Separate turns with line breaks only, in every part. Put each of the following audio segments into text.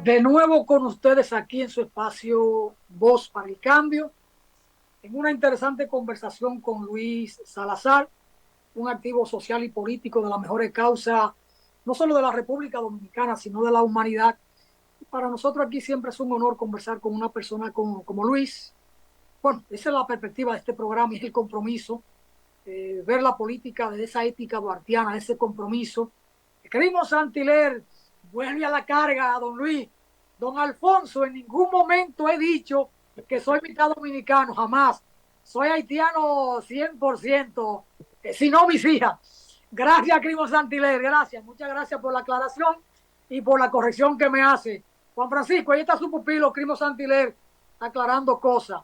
De nuevo con ustedes aquí en su espacio Voz para el Cambio, en una interesante conversación con Luis Salazar, un activo social y político de las mejores causas, no solo de la República Dominicana, sino de la humanidad. Para nosotros aquí siempre es un honor conversar con una persona como Luis. Bueno, esa es la perspectiva de este programa y es el compromiso, ver la política desde esa ética duartiana, de ese compromiso. Queremos Santiler, vuelve a la carga, don Luis. Don Alfonso, en ningún momento he dicho que soy mitad dominicano, jamás. Soy haitiano 100%, si no mis hijas. Gracias, Crimo Santiler, gracias. Muchas gracias por la aclaración y por la corrección que me hace. Juan Francisco, ahí está su pupilo, Crimo Santiler, aclarando cosas.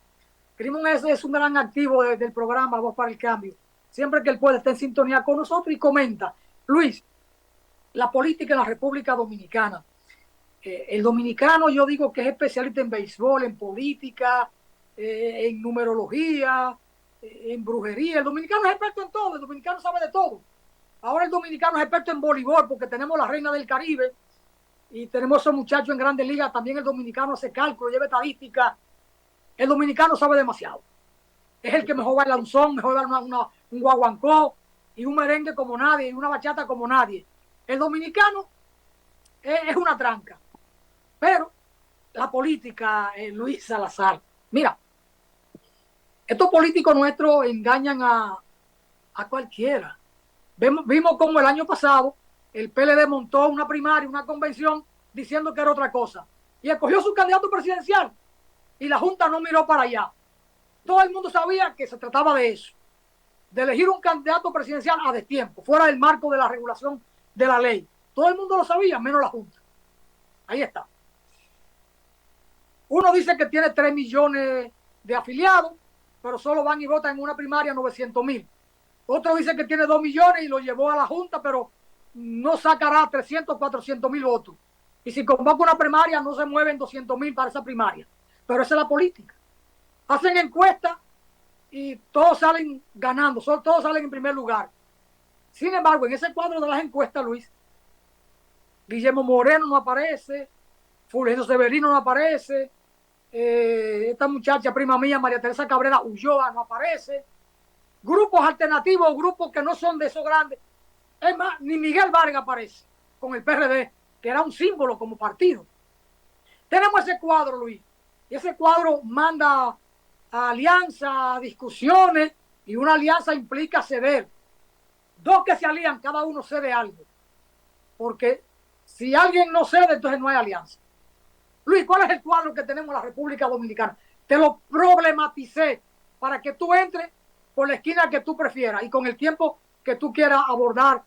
Crimo es un gran activo del programa Voz para el Cambio. Siempre que él puede, está en sintonía con nosotros y comenta. Luis, la política en la República Dominicana. El dominicano yo digo que es especialista en béisbol, en política, en numerología, en brujería. El dominicano es experto en todo, el dominicano sabe de todo. Ahora el dominicano es experto en voleibol porque tenemos la reina del Caribe y tenemos esos muchachos en grandes ligas. También el dominicano hace cálculo, lleva estadística. El dominicano sabe demasiado. Es el que mejor baila un son, mejor baila un guaguancó y un merengue como nadie y una bachata como nadie. El dominicano es una tranca. Pero la política, Luis Salazar, mira, estos políticos nuestros engañan a cualquiera. Vimos como el año pasado el PLD montó una primaria, una convención, diciendo que era otra cosa. Y escogió su candidato presidencial. Y la Junta no miró para allá. Todo el mundo sabía que se trataba de eso. De elegir un candidato presidencial a destiempo, fuera del marco de la regulación de la ley. Todo el mundo lo sabía, menos la Junta. Ahí está. Uno dice que tiene 3 millones de afiliados, pero solo van y votan en una primaria 900,000. Otro dice que tiene 2 millones y lo llevó a la Junta, pero no sacará 300, 400,000 votos. Y si convoca una primaria, no se mueven 200,000 para esa primaria. Pero esa es la política. Hacen encuestas y todos salen ganando, todos salen en primer lugar. Sin embargo, en ese cuadro de las encuestas, Luis, Guillermo Moreno no aparece, Fulgencio Severino no aparece, esta muchacha prima mía, María Teresa Cabrera Ulloa, no aparece. Grupos alternativos, grupos que no son de esos grandes. Es más, ni Miguel Vargas aparece con el PRD, que era un símbolo como partido. Tenemos ese cuadro, Luis, y ese cuadro manda a alianzas, a discusiones, y una alianza implica ceder. Dos que se alían, cada uno cede algo. Porque si alguien no cede, entonces no hay alianza. Luis, ¿cuál es el cuadro que tenemos en la República Dominicana? Te lo problematicé para que tú entres por la esquina que tú prefieras y con el tiempo que tú quieras abordar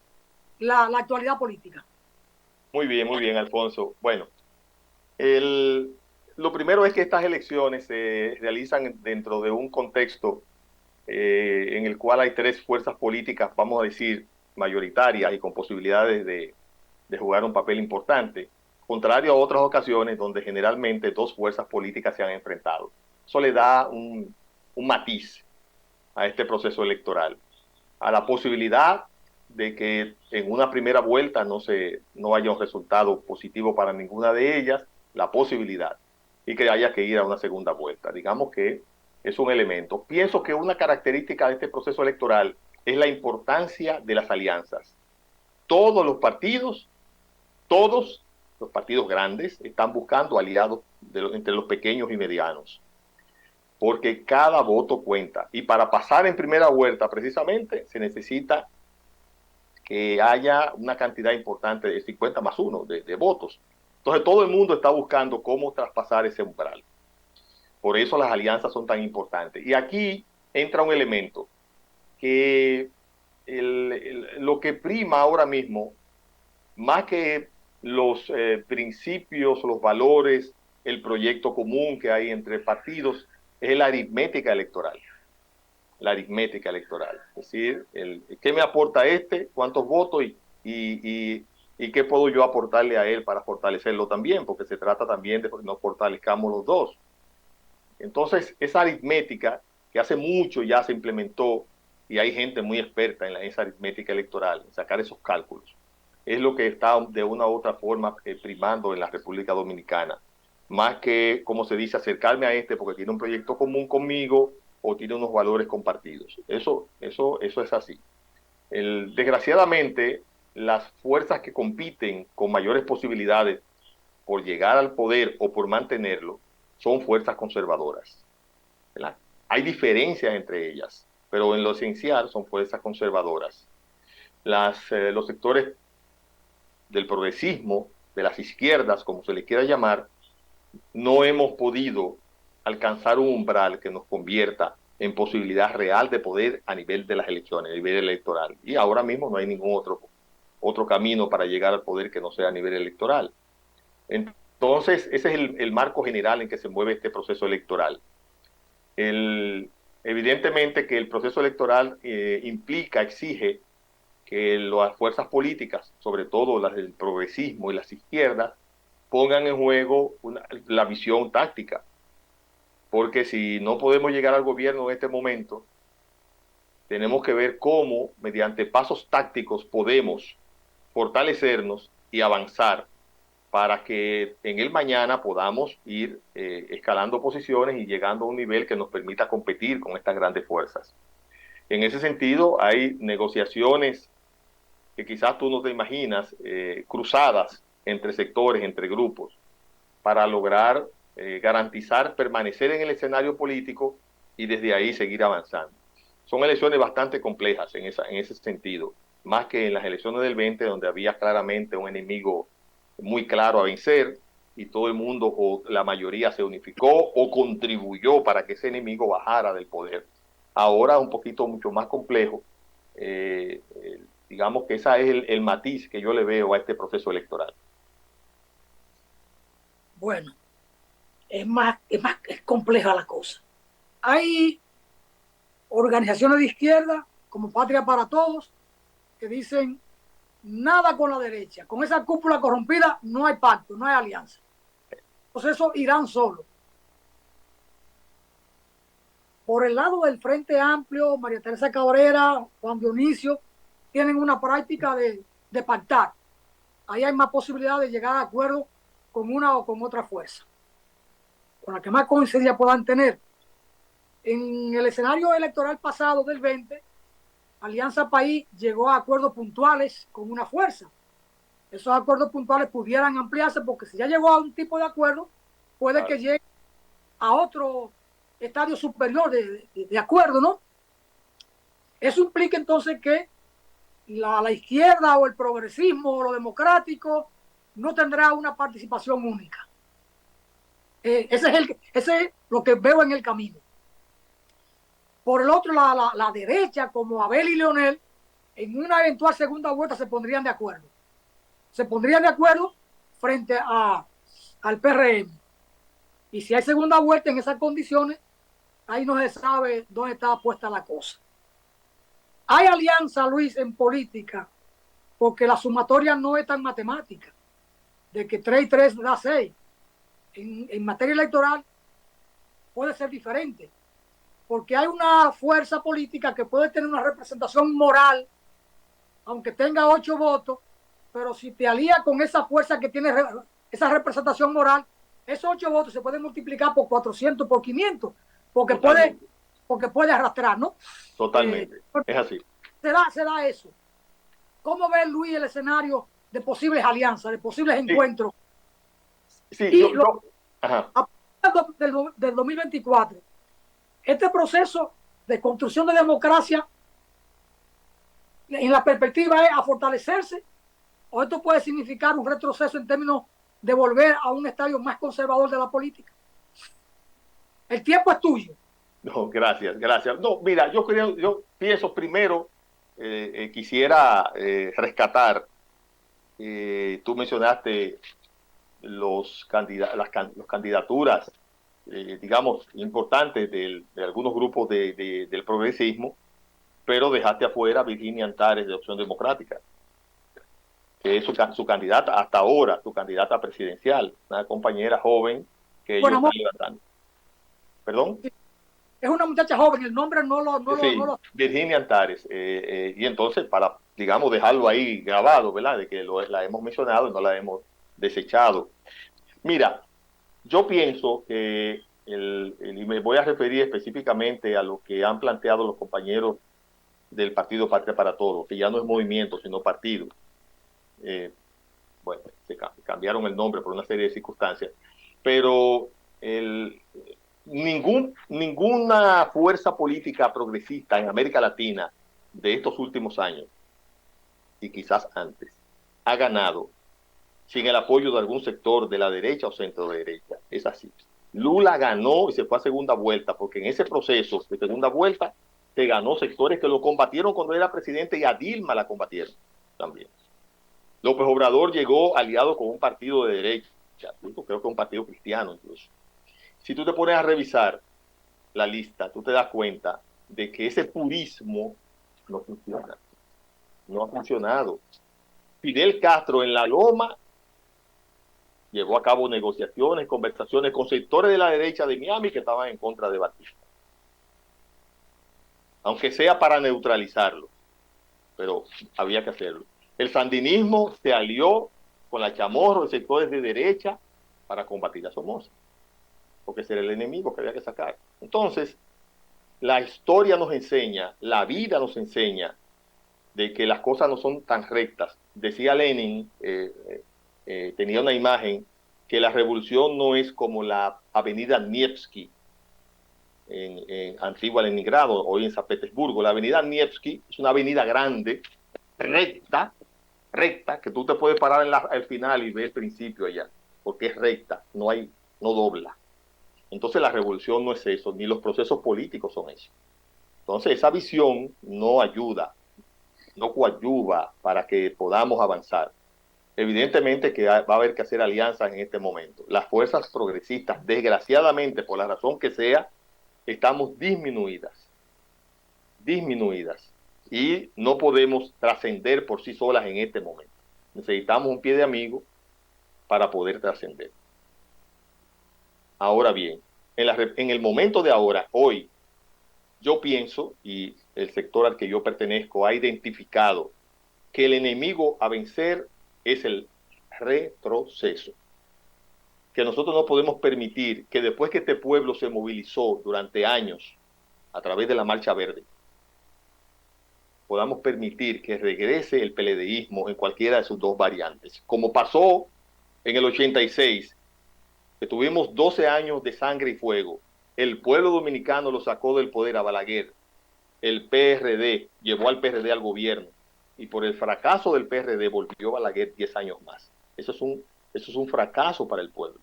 la actualidad política.
Muy bien, Alfonso. Bueno, lo primero es que estas elecciones se realizan dentro de un contexto en el cual hay tres fuerzas políticas, vamos a decir, mayoritarias y con posibilidades de jugar un papel importante, contrario a otras ocasiones donde generalmente dos fuerzas políticas se han enfrentado. Eso le da un matiz a este proceso electoral, a la posibilidad de que en una primera vuelta no haya un resultado positivo para ninguna de ellas, la posibilidad, y que haya que ir a una segunda vuelta. Digamos que es un elemento. Pienso que una característica de este proceso electoral es la importancia de las alianzas. Todos los partidos grandes están buscando aliados entre los pequeños y medianos, porque cada voto cuenta. Y para pasar en primera vuelta, precisamente, se necesita que haya una cantidad importante de 50 más 1 de votos. Entonces todo el mundo está buscando cómo traspasar ese umbral. Por eso las alianzas son tan importantes. Y aquí entra un elemento que lo que prima ahora mismo, más que los principios, los valores, el proyecto común que hay entre partidos, es la aritmética electoral. La aritmética electoral. Es decir, ¿qué me aporta este? ¿Cuántos votos? Y qué puedo yo aportarle a él para fortalecerlo también, porque se trata también de que nos fortalezcamos los dos. Entonces, esa aritmética que hace mucho ya se implementó y hay gente muy experta en esa aritmética electoral, en sacar esos cálculos. es lo que está de una u otra forma primando en la República Dominicana. Más que, como se dice, acercarme a este porque tiene un proyecto común conmigo o tiene unos valores compartidos. Eso es así. Desgraciadamente, las fuerzas que compiten con mayores posibilidades por llegar al poder o por mantenerlo son fuerzas conservadoras, ¿verdad? Hay diferencias entre ellas, pero en lo esencial son fuerzas conservadoras. Los sectores del progresismo, de las izquierdas, como se le quiera llamar, no hemos podido alcanzar un umbral que nos convierta en posibilidad real de poder a nivel de las elecciones, a nivel electoral. Y ahora mismo no hay ningún otro camino para llegar al poder que no sea a nivel electoral. Entonces, ese es el marco general en que se mueve este proceso electoral. Evidentemente que el proceso electoral implica, exige que las fuerzas políticas, sobre todo las del progresismo y las izquierdas, pongan en juego la visión táctica. Porque si no podemos llegar al gobierno en este momento, tenemos que ver cómo, mediante pasos tácticos, podemos fortalecernos y avanzar para que en el mañana podamos ir escalando posiciones y llegando a un nivel que nos permita competir con estas grandes fuerzas. En ese sentido, hay negociaciones que quizás tú no te imaginas, cruzadas entre sectores, entre grupos, para lograr garantizar permanecer en el escenario político y desde ahí seguir avanzando. Son elecciones bastante complejas en ese sentido, más que en las elecciones del 20, donde había claramente un enemigo muy claro a vencer y todo el mundo o la mayoría se unificó o contribuyó para que ese enemigo bajara del poder. Ahora un poquito mucho más complejo. Digamos que ese es el matiz que yo le veo a este proceso electoral.
Bueno, es compleja la cosa. Hay organizaciones de izquierda, como Patria para Todos, que dicen nada con la derecha. Con esa cúpula corrompida no hay pacto, no hay alianza. Entonces eso irán solos. Por el lado del Frente Amplio, María Teresa Cabrera, Juan Dionisio, tienen una práctica de pactar. Ahí hay más posibilidad de llegar a acuerdo con una o con otra fuerza, con la que más coincidencia puedan tener. En el escenario electoral pasado del 20, Alianza País llegó a acuerdos puntuales con una fuerza. Esos acuerdos puntuales pudieran ampliarse porque si ya llegó a un tipo de acuerdo, puede que llegue a otro estadio superior de acuerdo, ¿no? Eso implica entonces que la izquierda o el progresismo o lo democrático no tendrá una participación única. Ese es lo que veo en el camino. Por el otro, la derecha, como Abel y Leonel, en una eventual segunda vuelta se pondrían de acuerdo. Se pondrían de acuerdo frente al PRM. Y si hay segunda vuelta en esas condiciones, ahí no se sabe dónde está puesta la cosa. Hay alianza, Luis, en política, porque la sumatoria no es tan matemática, de que 3 y 3 da 6. En materia electoral puede ser diferente, porque hay una fuerza política que puede tener una representación moral, aunque tenga 8 votos, pero si te alías con esa fuerza que tiene esa representación moral, esos 8 votos se pueden multiplicar por 400, por 500, porque puede arrastrar, ¿no?
Totalmente, es así.
Se da eso. ¿Cómo ve Luis el escenario de posibles alianzas, de posibles encuentros?
Sí,
y a partir del 2024, este proceso de construcción de democracia, en la perspectiva es a fortalecerse, o esto puede significar un retroceso en términos de volver a un estadio más conservador de la política. El tiempo es tuyo.
No, gracias. No, mira, yo pienso primero, quisiera rescatar, tú mencionaste las candidaturas, digamos, importantes de algunos grupos del progresismo, pero dejaste afuera a Virginia Antares de Opción Democrática, que es su candidata hasta ahora, su candidata presidencial, una compañera joven que ellos están levantando. ¿Perdón?
Es una muchacha joven, el nombre no lo...
Virginia Antares. Y entonces, digamos, dejarlo ahí grabado, ¿verdad? De que la hemos mencionado y no la hemos desechado. Mira, yo pienso que, y me voy a referir específicamente a lo que han planteado los compañeros del Partido Patria para Todos, que ya no es movimiento, sino partido. Eh, bueno, cambiaron el nombre por una serie de circunstancias, pero ninguna fuerza política progresista en América Latina de estos últimos años, y quizás antes, ha ganado sin el apoyo de algún sector de la derecha o centro derecha. Es así. Lula ganó y se fue a segunda vuelta, porque en ese proceso de segunda vuelta se ganó sectores que lo combatieron cuando era presidente y a Dilma la combatieron también. López Obrador llegó aliado con un partido de derecha, creo que un partido cristiano incluso. Si tú te pones a revisar la lista, tú te das cuenta de que ese purismo no funciona, no ha funcionado. Fidel Castro en la Loma llevó a cabo negociaciones, conversaciones con sectores de la derecha de Miami que estaban en contra de Batista, aunque sea para neutralizarlo, pero había que hacerlo. El sandinismo se alió con la Chamorro de sectores de derecha para combatir a Somoza, porque ese era el enemigo que había que sacar. Entonces, la historia nos enseña, la vida nos enseña de que las cosas no son tan rectas. Decía Lenin, tenía una imagen, que la revolución no es como la avenida Nevsky en antigua Leningrado, hoy en San Petersburgo. La avenida Nevsky es una avenida grande, recta, que tú te puedes parar al final y ver el principio allá, porque es recta, no dobla. Entonces la revolución no es eso, ni los procesos políticos son eso. Entonces esa visión no ayuda, no coadyuva para que podamos avanzar. Evidentemente que va a haber que hacer alianzas en este momento. Las fuerzas progresistas, desgraciadamente, por la razón que sea, estamos disminuidas, y no podemos trascender por sí solas en este momento. Necesitamos un pie de amigo para poder trascender. Ahora bien, en el momento de ahora, hoy, yo pienso, y el sector al que yo pertenezco ha identificado, que el enemigo a vencer es el retroceso. Que nosotros no podemos permitir que después que este pueblo se movilizó durante años a través de la Marcha Verde, podamos permitir que regrese el PLDismo en cualquiera de sus dos variantes. Como pasó en el 86, que tuvimos 12 años de sangre y fuego. El pueblo dominicano lo sacó del poder a Balaguer. El PRD llevó al PRD al gobierno. Y por el fracaso del PRD volvió Balaguer 10 años más. Eso es un fracaso para el pueblo.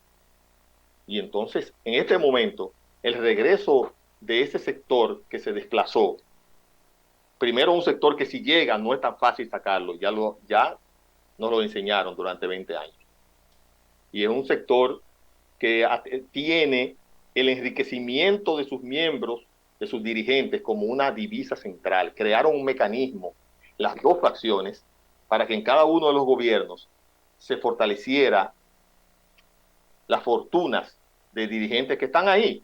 Y entonces, en este momento, el regreso de ese sector que se desplazó, primero un sector que si llega no es tan fácil sacarlo, ya nos lo enseñaron durante 20 años. Y es un sector que tiene el enriquecimiento de sus miembros, de sus dirigentes, como una divisa central. Crearon un mecanismo, las dos facciones, para que en cada uno de los gobiernos se fortaleciera las fortunas de dirigentes que están ahí.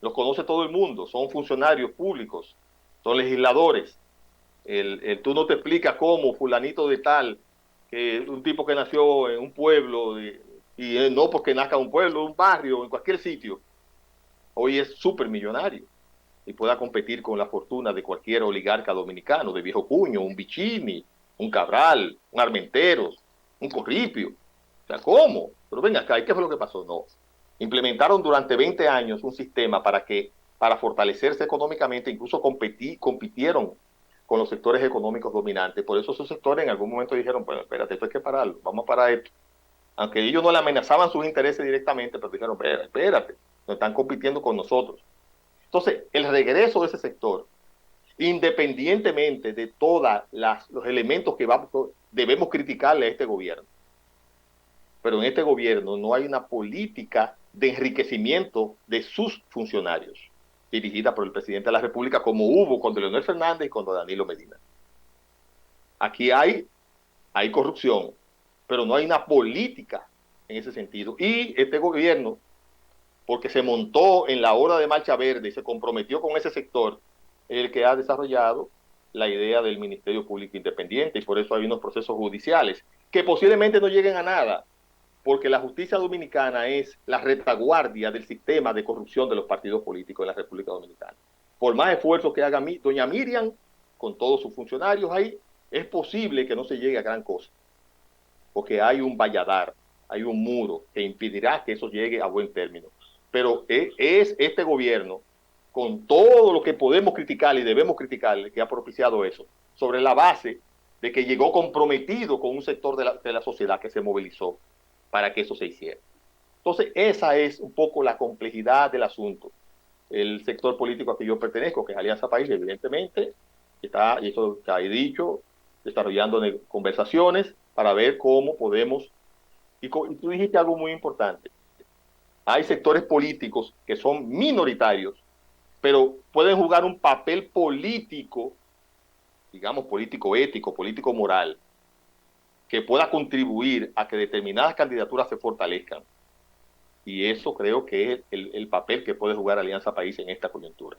Los conoce todo el mundo, son funcionarios públicos, son legisladores. Tú no te explicas cómo fulanito de tal, que un tipo que nació en un pueblo, y no porque nazca en un pueblo, en un barrio, en cualquier sitio, hoy es súper millonario y pueda competir con la fortuna de cualquier oligarca dominicano, de viejo cuño, un Bichini, un Cabral, un Armenteros, un Corripio. O sea, ¿cómo? Pero venga acá, ¿qué fue lo que pasó? No. Implementaron durante 20 años un sistema para fortalecerse económicamente, incluso compitieron con los sectores económicos dominantes. Por eso esos sectores en algún momento dijeron, bueno, espérate, esto hay que pararlo, vamos a parar esto. Aunque ellos no le amenazaban sus intereses directamente, pero dijeron, espérate, no están compitiendo con nosotros. Entonces, el regreso de ese sector, independientemente de todos los elementos que debemos criticarle a este gobierno, pero en este gobierno no hay una política de enriquecimiento de sus funcionarios dirigida por el presidente de la República, como hubo con Leonel Fernández y con Danilo Medina. Aquí hay corrupción, pero no hay una política en ese sentido. Y este gobierno, porque se montó en la hora de Marcha Verde y se comprometió con ese sector, el que ha desarrollado la idea del Ministerio Público Independiente y por eso hay unos procesos judiciales que posiblemente no lleguen a nada, porque la justicia dominicana es la retaguardia del sistema de corrupción de los partidos políticos de la República Dominicana. Por más esfuerzo que haga doña Miriam, con todos sus funcionarios ahí, es posible que no se llegue a gran cosa, porque hay un valladar, hay un muro que impedirá que eso llegue a buen término. Pero es este gobierno, con todo lo que podemos criticarle y debemos criticarle, que ha propiciado eso, sobre la base de que llegó comprometido con un sector de la sociedad que se movilizó para que eso se hiciera. Entonces, esa es un poco la complejidad del asunto. El sector político al que yo pertenezco, que es Alianza País, evidentemente, está, y eso que he dicho, desarrollando conversaciones para ver cómo podemos, y tú dijiste algo muy importante, hay sectores políticos que son minoritarios, pero pueden jugar un papel político, digamos político ético, político moral, que pueda contribuir a que determinadas candidaturas se fortalezcan. Y eso creo que es el papel que puede jugar Alianza País en esta coyuntura.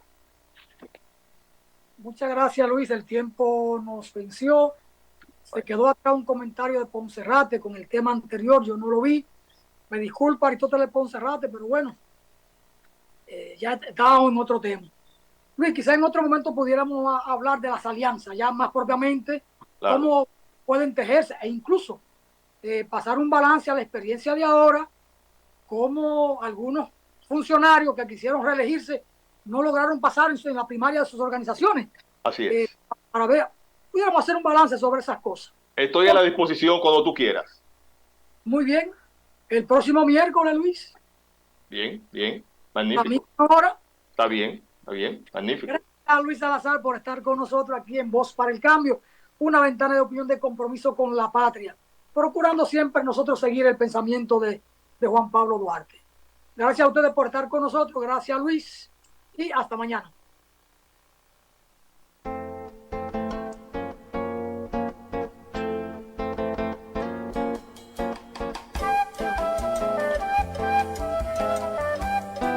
Muchas gracias, Luis. El tiempo nos venció. Se quedó acá un comentario de Ponserrate con el tema anterior. Yo no lo vi. Me disculpa, Aristóteles Ponserrate, pero bueno, ya estábamos en otro tema. Luis, quizá en otro momento pudiéramos hablar de las alianzas, ya más propiamente, claro, cómo pueden tejerse e incluso pasar un balance a la experiencia de ahora, cómo algunos funcionarios que quisieron reelegirse no lograron pasar en la primaria de sus organizaciones.
Así es.
Para ver, pudiéramos hacer un balance sobre esas cosas.
Estoy a la disposición cuando tú quieras.
Muy bien. El próximo miércoles, Luis.
Bien, bien. Magnífico.
A mi hora.
Está bien, magnífico.
Gracias a Luis Salazar por estar con nosotros aquí en Voz para el Cambio, una ventana de opinión de compromiso con la patria, procurando siempre nosotros seguir el pensamiento de Juan Pablo Duarte. Gracias a ustedes por estar con nosotros, gracias Luis y hasta mañana.